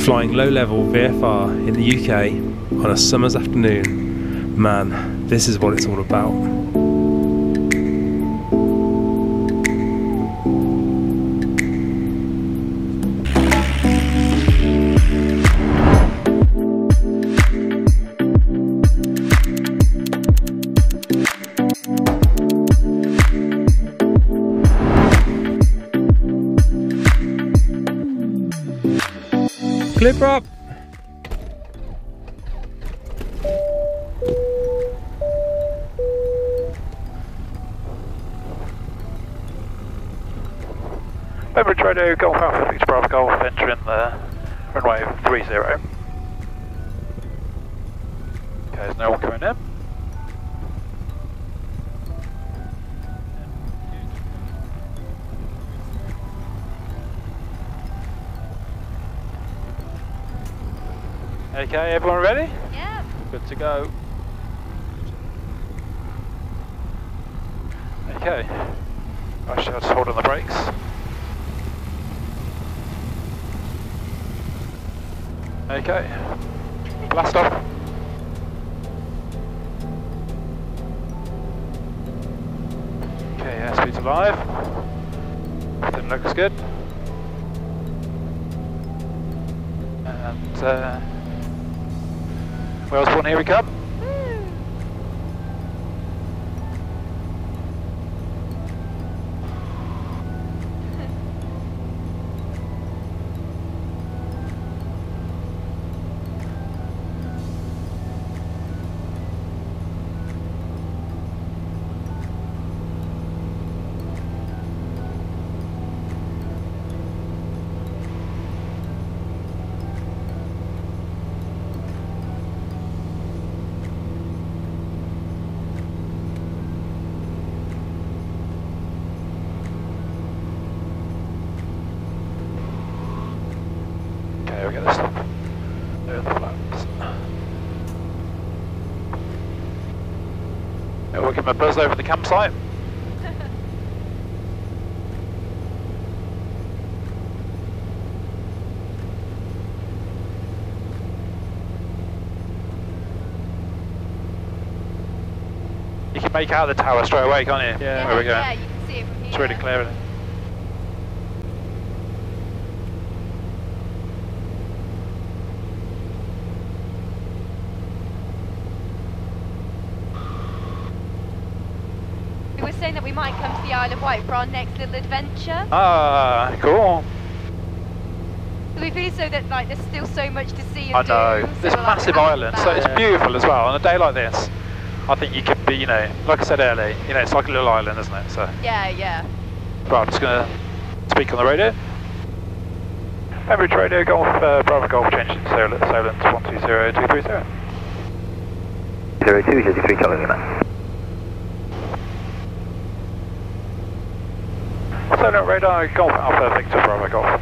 Flying low-level VFR in the UK on a summer's afternoon. Man, this is what it's all about. Clipper up! Bembridge Radio, Golf Alpha, Victor Bravo Golf, entering the runway 30. Okay, there's no one coming in. Okay, everyone ready? Yeah. Good to go. Okay. Actually, I'll just hold on the brakes. Okay. Blast off. Okay, airspeed's alive. Everything looks good. And Wellesbourne, here we come. Okay, we'll get this stop. There are the flaps. We'll give him a buzz over the campsite. You can make out the tower straight away, can't you? Yeah, there we go. Yeah, you can see it from here. It's really clear. We were saying that we might come to the Isle of Wight for our next little adventure. Ah, cool. So we feel so that like there's still so much to see and I do. know. So There's we're, like, massive out islands, and so it's about. beautiful as well. On a day like this, I think you could be, you know, like I said earlier, you know, it's like a little island, isn't it? So, Yeah, yeah. right, I'm just going to speak on the radio. Bembridge Radio, Golf, Bravo Golf, changing to Solent 120230. 0233 Charlie Lima. Solent Radar, Golf Alpha, Victor Bravo Golf.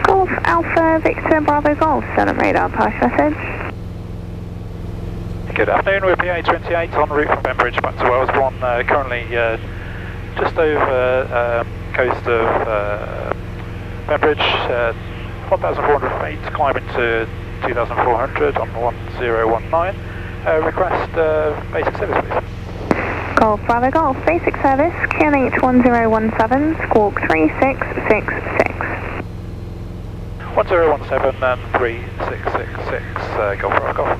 Golf Alpha Victor Bravo Golf, Solent Radar, pass message. Good afternoon, we're PA28 en route from Bembridge back to Wellesbourne, currently just over coast of Bembridge, 1,400 feet, climbing to 2,400 on 1019. Request basic service, please. Golf Bravo Golf, basic service, QNH 1017, squawk 3666. 1017 and 3666, Golf Bravo Golf.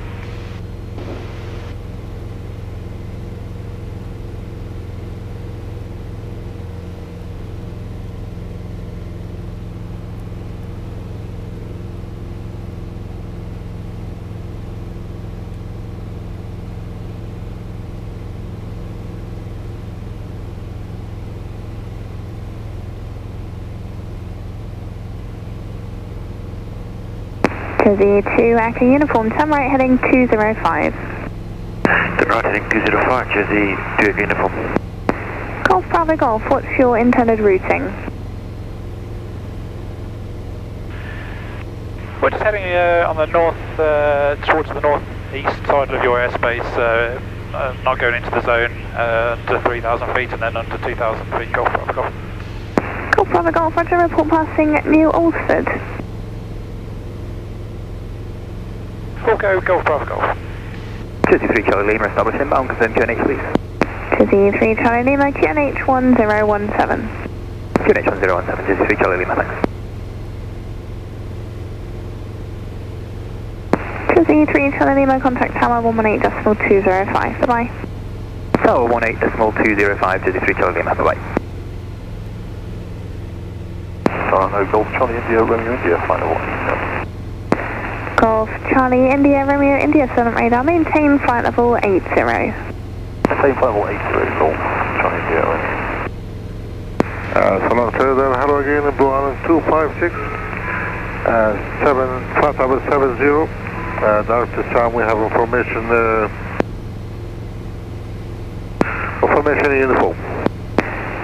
To the 2 acting uniform, turn right heading 205. Turn right heading 205, Jersey 2 uniform. Golf Bravo Golf, what's your intended routing? We're just heading on the north, towards the northeast side of your airspace, not going into the zone under 3,000 feet and then under 2,000 feet, Golf Bravo Golf. Golf Bravo Golf, roger, report passing New Alford. Go, Golf Bravo Golf. 223 Charlie Lima, establish inbound, confirm QNH please. 203 Charlie Lima, QNH 1017. QNH 1017, 223 Charlie Lima, thanks. 203 Charlie Lima, contact tower 118.205, bye-bye. Tower 18.205, 223 Charlie Lima, bye-bye. No, Golf Charlie India, Romeo India, final 187. Golf Charlie India, Romeo India, Solent Radar, maintain flight level 80. Same flight level 80, Golf Charlie India, Romeo. Solent Radar, hello again, Blue Island 256, flight level 70. At this time we have information uniform.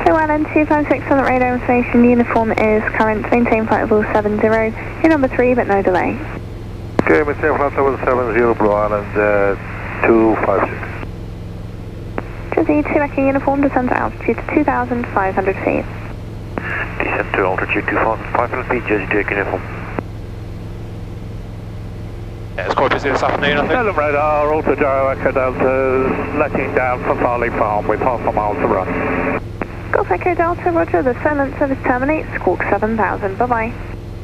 Blue Island 256, Solent Radar information uniform is current, maintain flight level 70. You're number 3, but no delay. Okay, maintain flight level 70, Blue Island 256. Jersey 2 Echo uniform, descend to altitude to 2,500 feet. Descent to altitude 2,500 feet, Jersey 2 Echo uniform. Yeah, it's quite busy this afternoon, I think. Solent Radar, Alto Gyro Echo Delta, letting down for Farley Farm with half a mile to run. Golf Echo Delta, roger, the Solent service terminates, squawk 7000, bye-bye.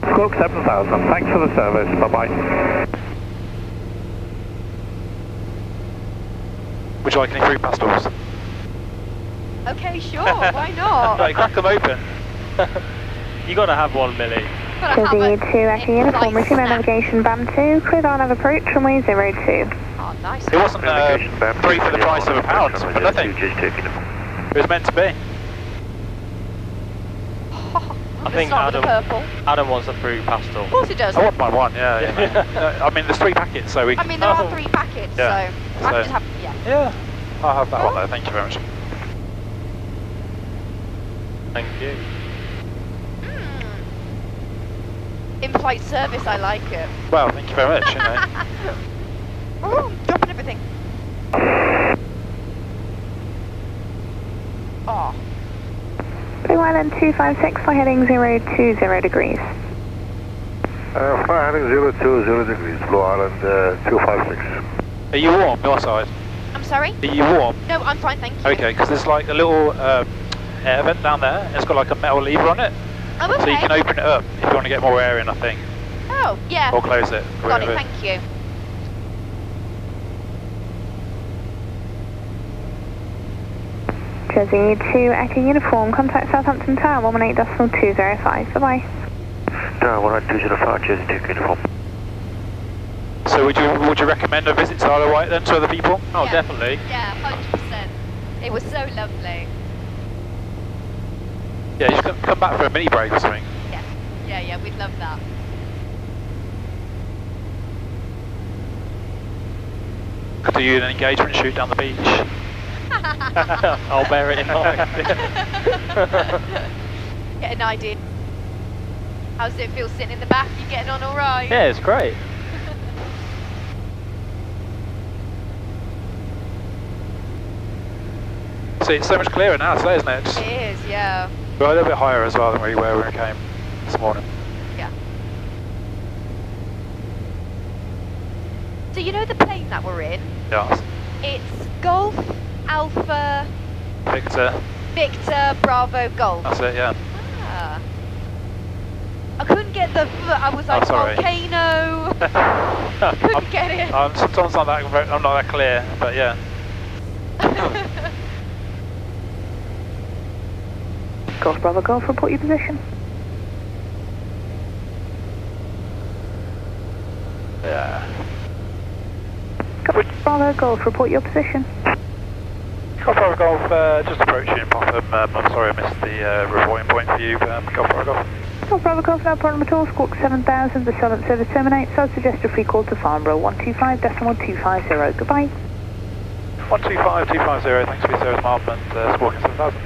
Squawk 7000, thanks for the service, bye-bye. Would you like any fruit pastels? Okay, sure, why not? Right, crack them open. You gotta have one, Millie. Jersey 2 Echo uniform, resume navigation, BAM 2, clear on have approach, runway 02. Oh, nice. It wasn't free for the price of £1, for nothing. It was meant to be. I think Adam wants a fruit pastel. Of course he does. I want my one, yeah. I mean, there's 3 packets, so we can... I mean, there are 3 packets, Yeah. so I can just have, Yeah, I'll have that one though, thank you very much. Thank you. In-flight service, I like it. Well, thank you very much, you know. Oh, dropping everything. Oh. Blue Island 256, fly heading 020 degrees. Fly heading 020 degrees, Blue Island 256. Are you warm, your side? I'm sorry? Are you warm? No, I'm fine, thank you. Okay, because there's like a little air vent down there, and it's got like a metal lever on it. Oh, okay. So you can open it up if you want to get more air in, I think. Oh, yeah. Or close it. Got it, thank you. Jersey 2 Echo uniform, contact Southampton Tower 118.205, bye-bye. Tower 18205, Jersey 2 Echo uniform. So would you recommend a visit to Isle of Wight then to other people? Oh, Yeah. definitely. Yeah, 100%. It was so lovely. Yeah, you should come back for a mini break or something. Yeah, we'd love that. Could do you an engagement shoot down the beach. I'll bear it in mind. Get an idea. How does it feel sitting in the back? You getting on alright? Yeah, it's great. See, it's so much clearer now today, isn't it? It is, yeah. We're a little bit higher as well than we were when we came this morning. Yeah. So you know the plane that we're in? Yeah. It's Golf Alpha Victor, Bravo Golf. that's it, yeah. Ah. I couldn't get the I was like sorry. volcano. Couldn't get it. Sometimes I'm not that clear, but yeah. Golf Bravo Golf, report your position. Yeah. Golf Bravo Golf, report your position. Golf Bravo Golf, just approaching Popham. I'm sorry I missed the reporting point for you, Golf Bravo Golf. Golf Bravo Golf, no problem at all, squawk 7000, the Solent service terminates, so I'd suggest a free call to Farnborough 125.250, goodbye. 125250, thanks for your service, Mark, and squawking 7000.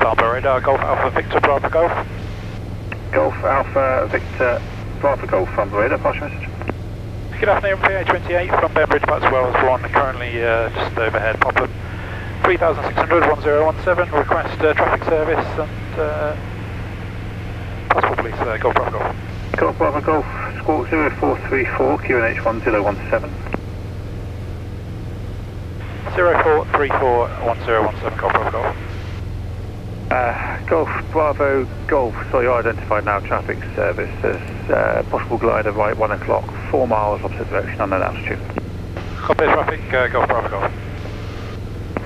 Farnborough Radar, Golf Alpha Victor Bravo Golf. Golf Alpha Victor Bravo Golf from the radar, pass your message. Good afternoon, PA28 from Bembridge back to Wellesbourne, currently just overhead Popham. 3600 1017, request traffic service and possible please, Golf Bravo Golf. Golf Bravo Golf, Squawk 0434, QNH 1017. 0434 1017, Golf Bravo Golf. Golf Bravo Golf, so you're identified now, traffic service. There's possible glider right 1 o'clock, 4 miles opposite direction, unknown altitude. Copy traffic, Golf Bravo Golf.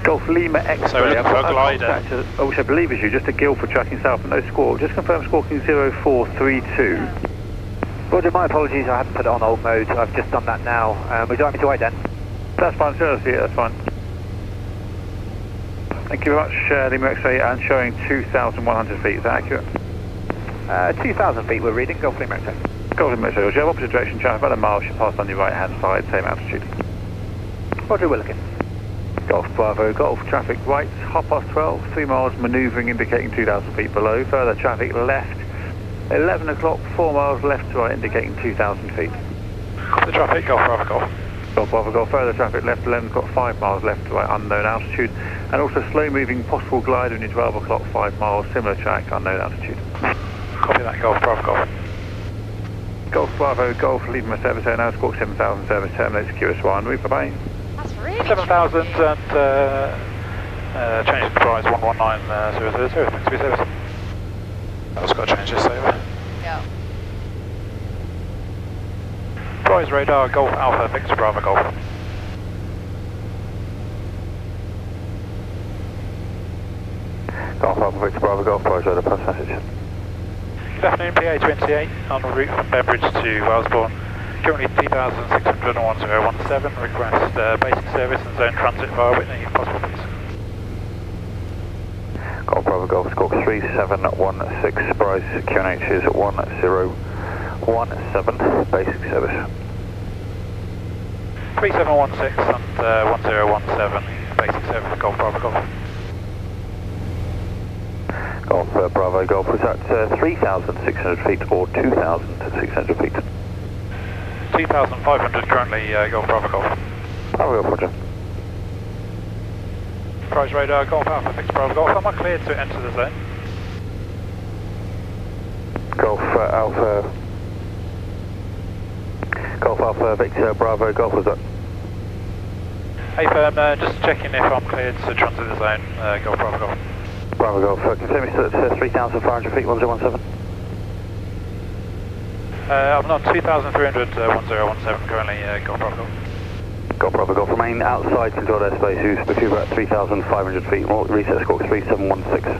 Golf Lima X-ray. So we're looking for a glider. Which I believe is you, just a Guildford tracking south and no squawk. Just confirm squawking 0432. Roger, my apologies, I haven't put it on old mode. I've just done that now. Would you like me to ident? That's fine, seriously, that's fine. Thank you very much, Lima X-ray, and showing 2,100 feet, is that accurate? 2,000 feet we're reading, Golf Lima X-ray. Golf Lima X-ray, you have opposite direction, traffic about a mile, should pass on your right hand side, same altitude. Roger, we're looking. Golf Bravo Golf, traffic right, 12:30, 3 miles, manoeuvring indicating 2,000 feet below, further traffic left, 11 o'clock, 4 miles left to right indicating 2,000 feet. Copy traffic, Golf Bravo Golf. Golf Bravo Golf, further traffic left, 11 o'clock, 5 miles left to right, unknown altitude, and also slow moving possible glider in your 12 o'clock, 5 miles, similar track, unknown altitude. Copy that, Golf Bravo Golf. Golf Bravo Golf, leaving my service area now, squawk 7,000 service, terminate secure S1, route, bye-bye. That's really 7,000 and change the price 119 000, thanks for your service. I've just got to change this over. Yeah. Price radar, Golf Alpha, Victor Bravo Golf. Golf Alpha, Victor Bravo Golf, price radar, pass message. Good afternoon, PA28, on route from Bembridge to Wellesbourne. Currently 2,601.017, request basic service and zone transit via Whitney, if possible please. Golf Bravo Golf, squawk 3716, price QNH is 1017, basic service. 3716 and 1017, basic service, Golf Bravo Golf. Golf Bravo Golf, was that 3,600 feet or 2,600 feet? 2,500 currently, Golf Bravo Golf. Bravo Golf, roger. Price radar, Golf Alpha, Victor Bravo Golf. Am I cleared to enter the zone? Golf Alpha, Victor Bravo Golf, was that? Hey firm, just checking if I'm cleared to transit the zone, Golf Bravo Golf. Bravo Golf, confirm it's at 3,500 feet, 1017. I'm on 2,300, 1017 currently, Golf Bravo Golf. Golf Bravo Golf, remain outside controlled airspace, who's between about 3,500 feet, reset squawk 3716.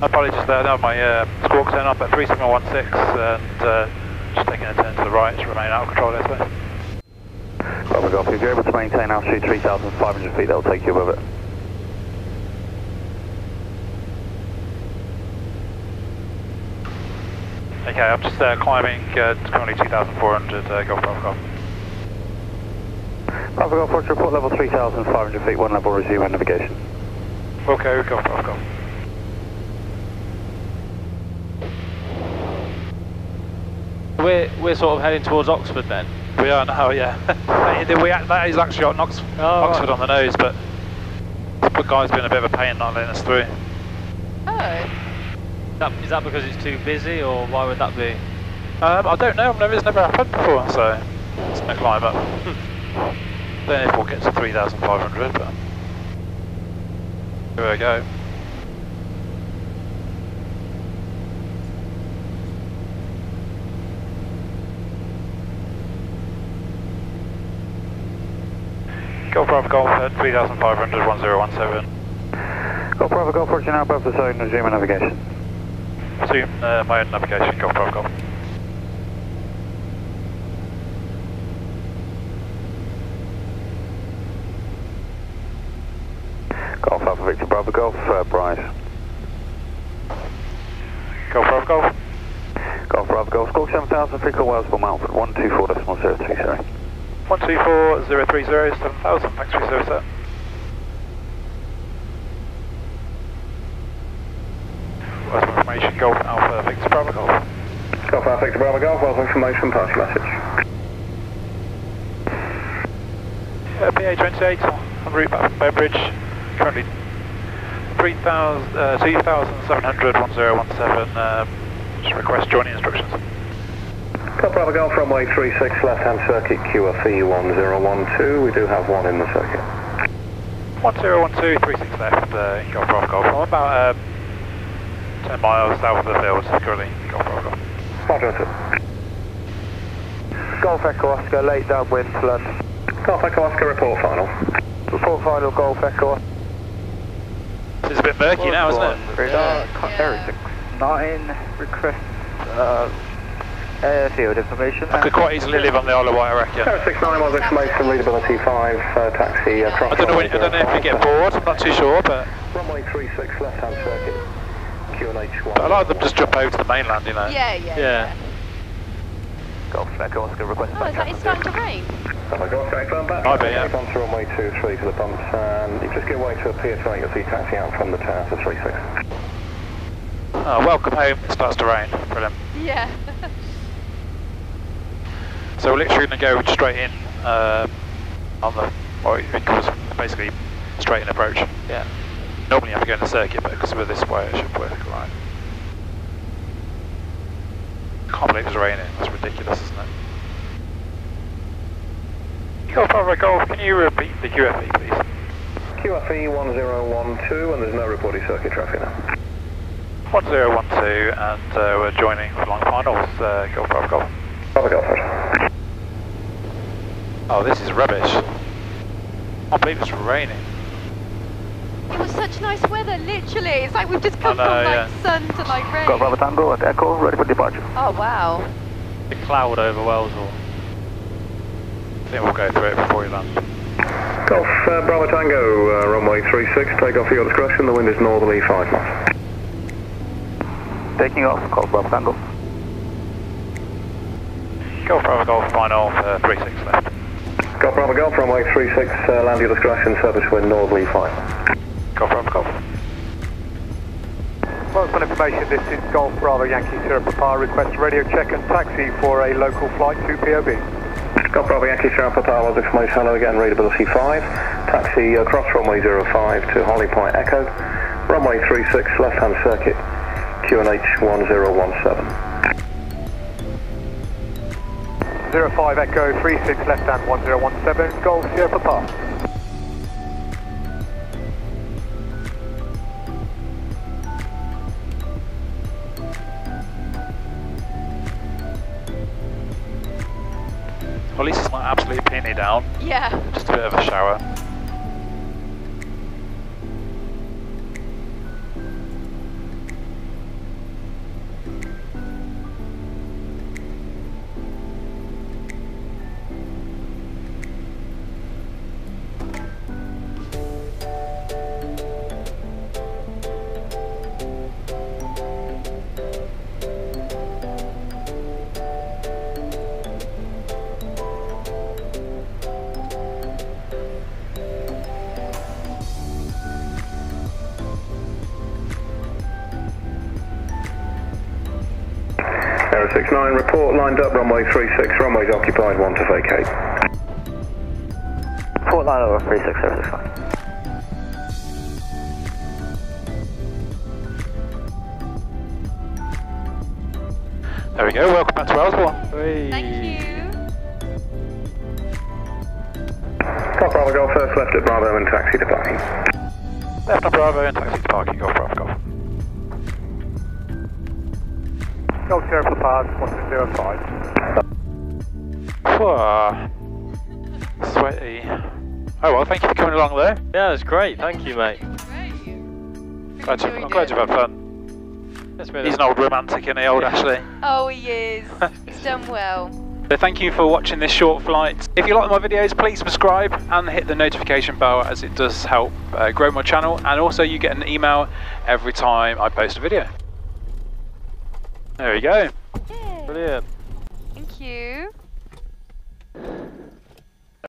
Apologies there, now my squawk turn up at 3716 and just taking a turn to the right to remain out of control airspace. Bravo Golf, if you're able to maintain altitude 3,500 feet, that'll take you above it. Okay, I'm just climbing, currently 2,400, Golf Bravo Golf. Bravo Golf, roger, report level 3,500 feet, one level, resume and navigation. Okay, Golf Bravo Golf. We're sort of heading towards Oxford then? We are now, yeah. That is actually on Oxford right on the nose, but the guy's been a bit of a pain not letting us through. Oh. Is that because it's too busy, or why would that be? I don't know, it's never happened before, so it's going to climb up. Don't know if we'll get to 3,500, but here we go. Golf Bravo Golf at 3,500, 1017. Golf Bravo Golf, roger, now above the zone, resume and navigation. Resume my own navigation, Golf Bravo Golf. Golf Alpha Victor Bravo Golf, Bryce. Golf Bravo Golf. Golf Bravo Golf, squawk 7,000, free call Wellesbourne Airfield, 124.030, sorry. 124.030, 7,000, thanks for your service there. Wellesbourne information, Golf Alpha Victor Bravo Golf. Golf Alpha Victor Bravo Golf, Wellesbourne information, pass your message. PA28 en route back from Bembridge, currently 2700 1017, just request joining instructions. Top Bravo Golf, runway 36, left-hand circuit, QFE 1012. We do have one in the circuit. 1012, 36 left, Golf Bravo Golf. I'm about 10 miles south of the field, currently Golf Bravo Golf. Roger, sir. Golf Echo Oscar, late downwind to land. Golf Echo Oscar, report final. Report final, Golf Echo. It's a bit murky now, isn't it? Radar, everything. 9, request airfield information. I could quite easily live on the Isle of Wight, I reckon. 069 was exclamation, readability 5, taxi across. I don't know if you get bored, I'm not too sure, but... Runway 36, left-hand circuit, QNH 1. But I like them just jump over to the mainland, you know. Yeah. Golf Echo Oscar, request Oh, is that it's starting to rain? Golf Echo, firm back. Might be, yeah. Onto runway 23 to the pumps, and you just get away to a pier 2, you'll see taxi out from the tower to 36. Oh, welcome home, it starts to rain. Brilliant. Yeah. So we're literally going to go straight in on the, well, it was basically straight in approach. Yeah. Normally you have to go in the circuit, but because we're this way, it should work right. Can't believe it's raining. It's ridiculous, isn't it? Golf Bravo Golf, can you repeat the QFE, please? QFE 1012, and there's no reported circuit traffic now. 1012, and we're joining for long finals. Golf Bravo Golf. Bravo Golf. Oh, this is rubbish. I can't believe it's raining. It was such nice weather, literally. It's like we've just come from like sun to like rain. Got Bravo Tango at Echo, ready for departure. Oh wow. The cloud over Wellesbourne. I think we'll go through it before we land. Golf Bravo Tango, runway 36, take off at your discretion, the wind is northerly 5 knots. Taking off, Golf Bravo Tango. Golf Bravo Golf final, 36 left. Golf Bravo Golf, runway 36, land at your discretion, surface wind northerly 5 knots. Golf Bravo Golf. Wellesbourne information, this is Golf Bravo Yankee Sierra Papa, request radio check and taxi for a local flight to POB. Golf Bravo Yankee Sierra Papa was exclamation hello again, readability 5, taxi across runway 05 to Holly Point Echo, runway 36, left-hand circuit, QNH 1017. 05 Echo, 36 left hand 1017, Golf Sierra Papa. Well, at least it's not absolutely pinny down. Yeah. Just a bit of a shower. Aero 69, report lined up, runway 36, runway's occupied, 1 to vacate. Report line over 36, 069. There we go, welcome back to Wellesbourne. Thank you. Golf Bravo Golf, first left at Bravo and taxi to parking. Left on Bravo and taxi to parking, Golf Bravo Golf. Golf Sierra Papa 105. Whoa. Sweaty. Oh well, thank you for coming along though. Yeah, it was great. Thank you, mate. Great. I'm glad you've had fun. He's an old romantic, isn't he, old Ashley? Oh, he is. He's done well. So thank you for watching this short flight. If you like my videos, please subscribe and hit the notification bell, as it does help grow my channel, and also you get an email every time I post a video. There we go. Yeah. Brilliant. Thank you.